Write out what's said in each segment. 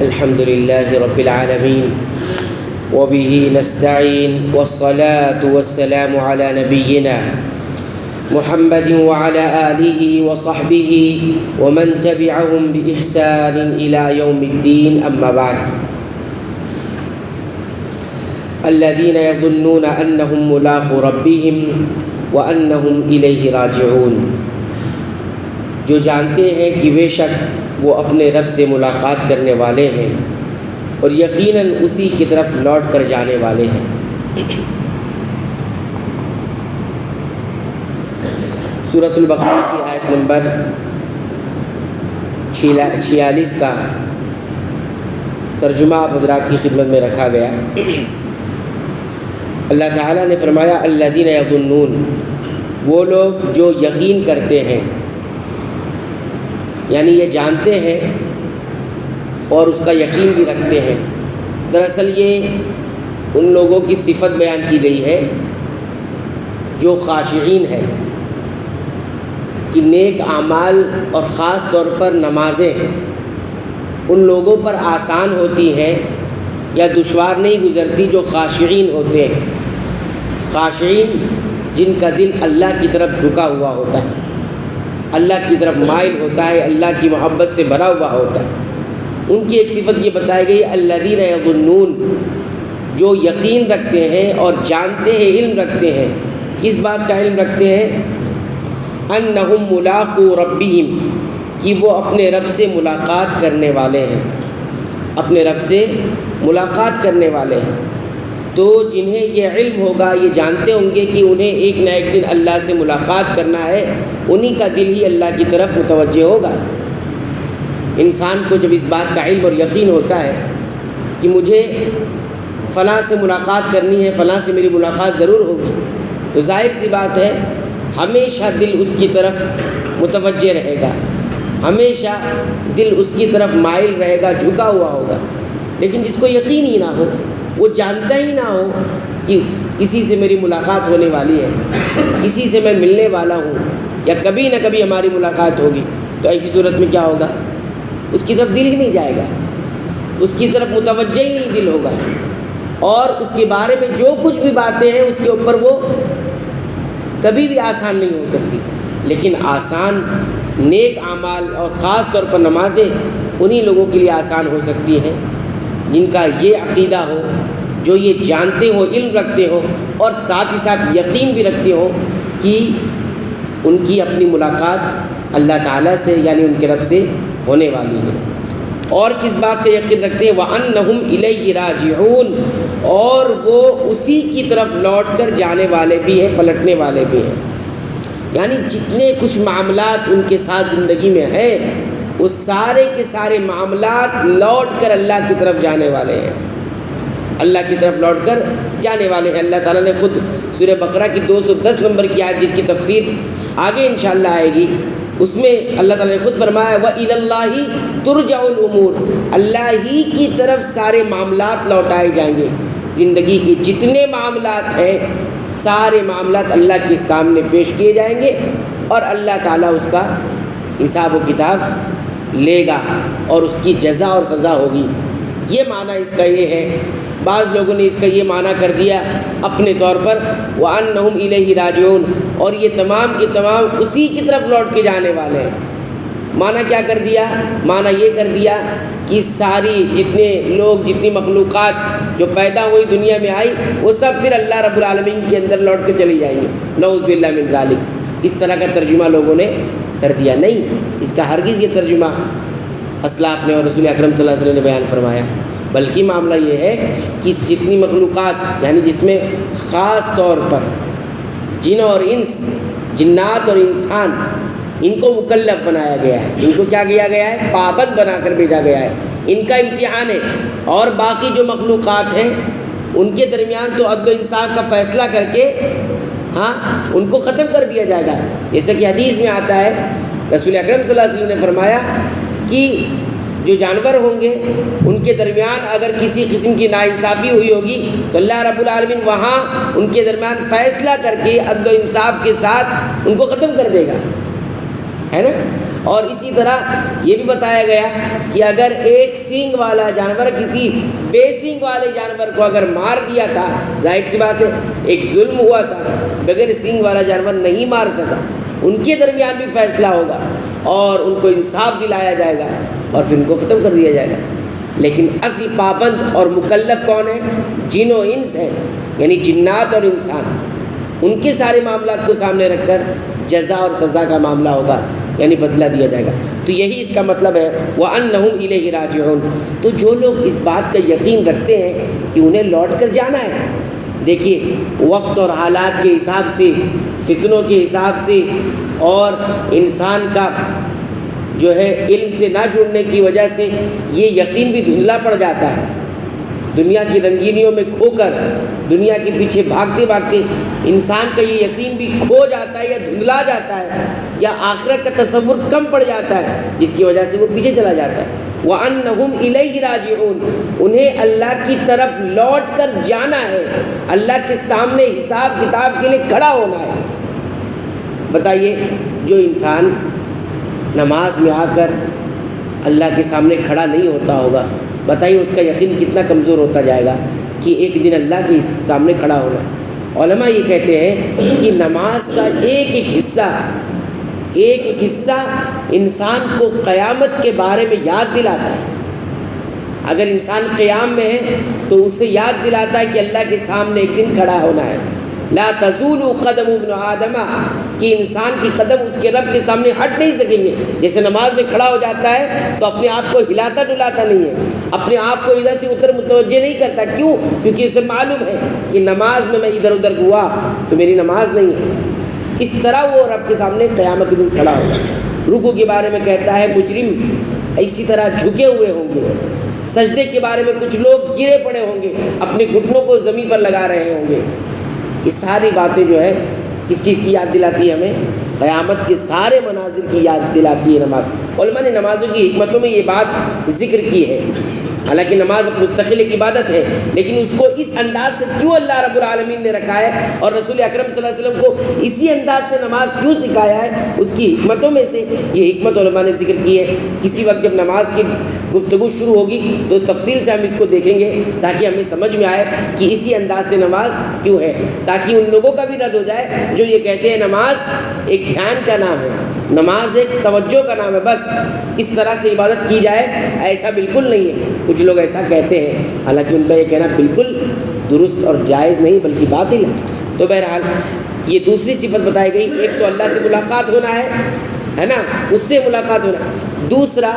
الحمد لله رب العالمين وبه نستعين والصلاة والسلام على نبينا محمد وعلى آله وصحبه ومن تبعهم بإحسان إلى يوم الدين أما بعد الذين يظنون أنهم ملاقو ربهم وأنهم إليه راجعون، جو جانتے ہیں کہ بے شک وہ اپنے رب سے ملاقات کرنے والے ہیں اور یقیناً اسی کی طرف لوٹ کر جانے والے ہیں۔ سورۃ البقرہ کی آیت نمبر 46 کا ترجمہ آپ حضرات کی خدمت میں رکھا گیا۔ اللہ تعالیٰ نے فرمایا الذین یظنون، وہ لوگ جو یقین کرتے ہیں، یعنی یہ جانتے ہیں اور اس کا یقین بھی رکھتے ہیں۔ دراصل یہ ان لوگوں کی صفت بیان کی گئی ہے جو خاشعین ہے کہ نیک اعمال اور خاص طور پر نمازیں ان لوگوں پر آسان ہوتی ہیں یا دشوار نہیں گزرتی جو خاشعین ہوتے ہیں۔ خاشعین جن کا دل اللہ کی طرف جھکا ہوا ہوتا ہے، اللہ کی طرف مائل ہوتا ہے، اللہ کی محبت سے بھرا ہوا ہوتا ہے، ان کی ایک صفت یہ بتائی گئی الذین یظنون، جو یقین رکھتے ہیں اور جانتے ہیں، علم رکھتے ہیں۔ کس بات کا علم رکھتے ہیں؟ انہم ملاقو ربہم، کہ وہ اپنے رب سے ملاقات کرنے والے ہیں، اپنے رب سے ملاقات کرنے والے ہیں۔ تو جنہیں یہ علم ہوگا، یہ جانتے ہوں گے کہ انہیں ایک نہ ایک دن اللہ سے ملاقات کرنا ہے، انہی کا دل ہی اللہ کی طرف متوجہ ہوگا۔ انسان کو جب اس بات کا علم اور یقین ہوتا ہے کہ مجھے فلاں سے ملاقات کرنی ہے، فلاں سے میری ملاقات ضرور ہوگی، تو ظاہر سی بات ہے ہمیشہ دل اس کی طرف متوجہ رہے گا، ہمیشہ دل اس کی طرف مائل رہے گا، جھکا ہوا ہوگا۔ لیکن جس کو یقین ہی نہ ہو، وہ جانتا ہی نہ ہو کہ کسی سے میری ملاقات ہونے والی ہے، کسی سے میں ملنے والا ہوں یا کبھی نہ کبھی ہماری ملاقات ہوگی، تو ایسی صورت میں کیا ہوگا؟ اس کی طرف دل ہی نہیں جائے گا، اس کی طرف متوجہ ہی نہیں دل ہوگا، اور اس کے بارے میں جو کچھ بھی باتیں ہیں اس کے اوپر وہ کبھی بھی آسان نہیں ہو سکتی۔ لیکن آسان نیک اعمال اور خاص طور پر نمازیں انہی لوگوں کے لیے آسان ہو سکتی ہیں جن کا یہ عقیدہ ہو، جو یہ جانتے ہو، علم رکھتے ہو اور ساتھ ہی ساتھ یقین بھی رکھتے ہو کہ ان کی اپنی ملاقات اللہ تعالیٰ سے یعنی ان کے رب سے ہونے والی ہے۔ اور کس بات کا یقین رکھتے ہیں؟ وَأَنَّهُمْ إِلَيْهِ رَاجِعُونَ، اور وہ اسی کی طرف لوٹ کر جانے والے بھی ہیں، پلٹنے والے بھی ہیں۔ یعنی جتنے کچھ معاملات ان کے ساتھ زندگی میں ہیں، وہ سارے کے سارے معاملات لوٹ کر اللہ کی طرف جانے والے ہیں، اللہ کی طرف لوٹ کر جانے والے ہیں۔ اللہ تعالیٰ نے خود سورہ بقرہ کی 210 نمبر کی آیت، جس کی تفسیر آگے انشاءاللہ آئے گی، اس میں اللہ تعالیٰ نے خود فرمایا وَإِلَى اللَّهِ تُرْجَعُ الْأُمُورُ، اللہ ہی کی طرف سارے معاملات لوٹائے جائیں گے۔ زندگی کے جتنے معاملات ہیں سارے معاملات اللہ کے سامنے پیش کیے جائیں گے اور اللہ تعالیٰ اس کا حساب و کتاب لے گا اور اس کی جزا اور سزا ہوگی۔ یہ معنی اس کا یہ ہے۔ بعض لوگوں نے اس کا یہ معنی کر دیا اپنے طور پر وَأَنَّهُمْ إِلَيْهِ رَاجِعُونَ، اور یہ تمام کے تمام اسی کی طرف لوٹ کے جانے والے ہیں۔ معنی کیا کر دیا؟ معنی یہ کر دیا کہ ساری جتنے لوگ، جتنی مخلوقات جو پیدا ہوئی دنیا میں آئی، وہ سب پھر اللہ رب العالمین کے اندر لوٹ کے چلی جائیں گے، نعوذ باللہ من ذالک۔ اس طرح کا ترجمہ لوگوں نے کر دیا۔ نہیں، اس کا ہرگز یہ ترجمہ اسلاف نے اور رسول اکرم صلی اللہ علیہ وسلم نے بیان فرمایا، بلکہ معاملہ یہ ہے کہ جتنی مخلوقات یعنی جس میں خاص طور پر جن اور انس، جنات اور انسان، ان کو مکلف بنایا گیا ہے، ان کو کیا کیا گیا ہے؟ پابند بنا کر بھیجا گیا ہے، ان کا امتحان ہے۔ اور باقی جو مخلوقات ہیں ان کے درمیان تو عدل و انصاف کا فیصلہ کر کے ان کو ختم کر دیا جائے گا۔ جیسے کہ حدیث میں آتا ہے، رسول اکرم صلی اللہ علیہ وسلم نے فرمایا کہ جو جانور ہوں گے ان کے درمیان اگر کسی قسم کی ناانصافی ہوئی ہوگی تو اللہ رب العالمین وہاں ان کے درمیان فیصلہ کر کے عدل و انصاف کے ساتھ ان کو ختم کر دے گا، ہے نا۔ اور اسی طرح یہ بھی بتایا گیا کہ اگر ایک سینگ والا جانور کسی بے سینگ والے جانور کو اگر مار دیا تھا، ظاہر سی بات ہے ایک ظلم ہوا تھا، بغیر سینگ والا جانور نہیں مار سکا، ان کے درمیان بھی فیصلہ ہوگا اور ان کو انصاف دلایا جائے گا اور پھر ان کو ختم کر دیا جائے گا۔ لیکن اصل پابند اور مکلف کون ہے؟ جن و انس ہیں، یعنی جنات اور انسان، ان کے سارے معاملات کو سامنے رکھ کر جزا اور سزا کا معاملہ ہوگا، یعنی بدلہ دیا جائے گا۔ تو یہی اس کا مطلب ہے وَأَنَّهُمْ إِلَيْهِ رَاجِعُونَ۔ تو جو لوگ اس بات کا یقین رکھتے ہیں کہ انہیں لوٹ کر جانا ہے، دیکھیے وقت اور حالات کے حساب سے، فتنوں کے حساب سے اور انسان کا جو ہے علم سے نہ جڑنے کی وجہ سے یہ یقین بھی دھندلا پڑ جاتا ہے۔ دنیا کی رنگینیوں میں کھو کر، دنیا کے پیچھے بھاگتے بھاگتے انسان کا یہ یقین بھی کھو جاتا ہے یا دھندلا جاتا ہے، یا آخرت کا تصور کم پڑ جاتا ہے، جس کی وجہ سے وہ پیچھے چلا جاتا ہے۔ وَأَنَّهُمْ إِلَيْهِ رَاجِعُونَ، انہیں اللہ کی طرف لوٹ کر جانا ہے، اللہ کے سامنے حساب کتاب کے لیے کھڑا ہونا ہے۔ بتائیے جو انسان نماز میں آ کر اللہ کے سامنے کھڑا نہیں ہوتا ہوگا، بتائیے اس کا یقین کتنا کمزور ہوتا جائے گا کہ ایک دن اللہ کے سامنے کھڑا ہونا۔ علماء یہ کہتے ہیں کہ نماز کا ایک ایک حصہ انسان کو قیامت کے بارے میں یاد دلاتا ہے۔ اگر انسان قیام میں ہے تو اسے یاد دلاتا ہے کہ اللہ کے سامنے ایک دن کھڑا ہونا ہے۔ لا تزول قدم ابن آدم، کہ انسان کی قدم اس کے رب کے سامنے ہٹ نہیں سکیں گے۔ جیسے نماز میں کھڑا ہو جاتا ہے تو اپنے آپ کو ہلاتا ڈلاتا نہیں ہے، اپنے آپ کو ادھر سے ادھر متوجہ نہیں کرتا، کیوں؟ کیونکہ اسے معلوم ہے کہ نماز میں ادھر ادھر ہوا تو میری نماز نہیں ہے۔ اس طرح وہ رب کے سامنے قیامت کے دن کھڑا ہوگا۔ رکوع کے بارے میں کہتا ہے مجرم اسی طرح جھکے ہوئے ہوں گے، سجدے کے بارے میں کچھ لوگ گرے پڑے ہوں گے، اپنے گھٹنوں کو زمین پر لگا رہے ہوں گے۔ یہ ساری باتیں جو ہے کس چیز کی یاد دلاتی ہے ہمیں؟ قیامت کے سارے مناظر کی یاد دلاتی ہے نماز۔ علماء نے نمازوں کی حکمتوں میں یہ بات ذکر کی ہے، حالانکہ نماز مستقل ایک عبادت ہے، لیکن اس کو اس انداز سے کیوں اللہ رب العالمین نے رکھا ہے اور رسول اکرم صلی اللہ علیہ وسلم کو اسی انداز سے نماز کیوں سکھایا ہے، اس کی حکمتوں میں سے یہ حکمت علماء نے ذکر کی ہے۔ کسی وقت جب نماز کی گفتگو شروع ہوگی تو تفصیل سے ہم اس کو دیکھیں گے تاکہ ہمیں سمجھ میں آئے کہ اسی انداز سے نماز کیوں ہے، تاکہ ان لوگوں کا بھی رد ہو جائے جو یہ کہتے ہیں نماز ایک دھیان کا نام ہے، نماز ایک توجہ کا نام ہے، بس اس طرح سے عبادت کی جائے، ایسا بالکل نہیں ہے۔ کچھ لوگ ایسا کہتے ہیں، حالانکہ ان کا یہ کہنا بالکل درست اور جائز نہیں بلکہ باطل ہے۔ تو بہرحال یہ دوسری صفت بتائی گئی، ایک تو اللہ سے ملاقات ہونا ہے نا، اس سے ملاقات ہونا، دوسرا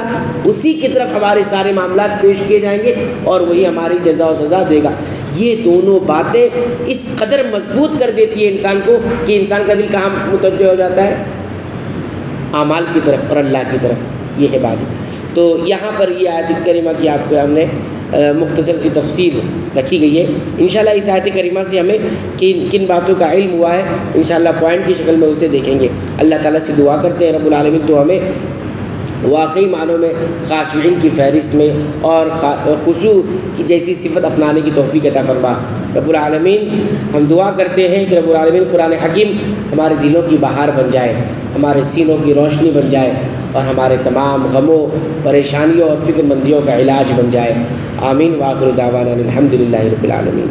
اسی کی طرف ہمارے سارے معاملات پیش کیے جائیں گے اور وہی ہماری جزا و سزا دے گا۔ یہ دونوں باتیں اس قدر مضبوط کر دیتی ہے انسان کو کہ انسان کا دل کہاں متوجہ ہو جاتا ہے؟ اعمال کی طرف اور اللہ کی طرف، یہ ہے بات۔ تو یہاں پر یہ آیت کریمہ کی آپ کو ہم نے مختصر سی تفسیر رکھی گئی ہے۔ انشاءاللہ اس آیت کریمہ سے ہمیں کن باتوں کا علم ہوا ہے انشاءاللہ پوائنٹ کی شکل میں اسے دیکھیں گے۔ اللہ تعالیٰ سے دعا کرتے ہیں رب العالمین تو ہمیں واقعی معنوں میں خاشعین کی فہرست میں اور خشوع کی جیسی صفت اپنانے کی توفیق عطا فرما۔ رب العالمین ہم دعا کرتے ہیں کہ رب العالمین قرآن حکیم ہمارے دلوں کی بہار بن جائے، ہمارے سینوں کی روشنی بن جائے اور ہمارے تمام غموں، پریشانیوں اور فکر مندیوں کا علاج بن جائے۔ آمین۔ وآخر دعوانا الحمدللہ رب العالمین۔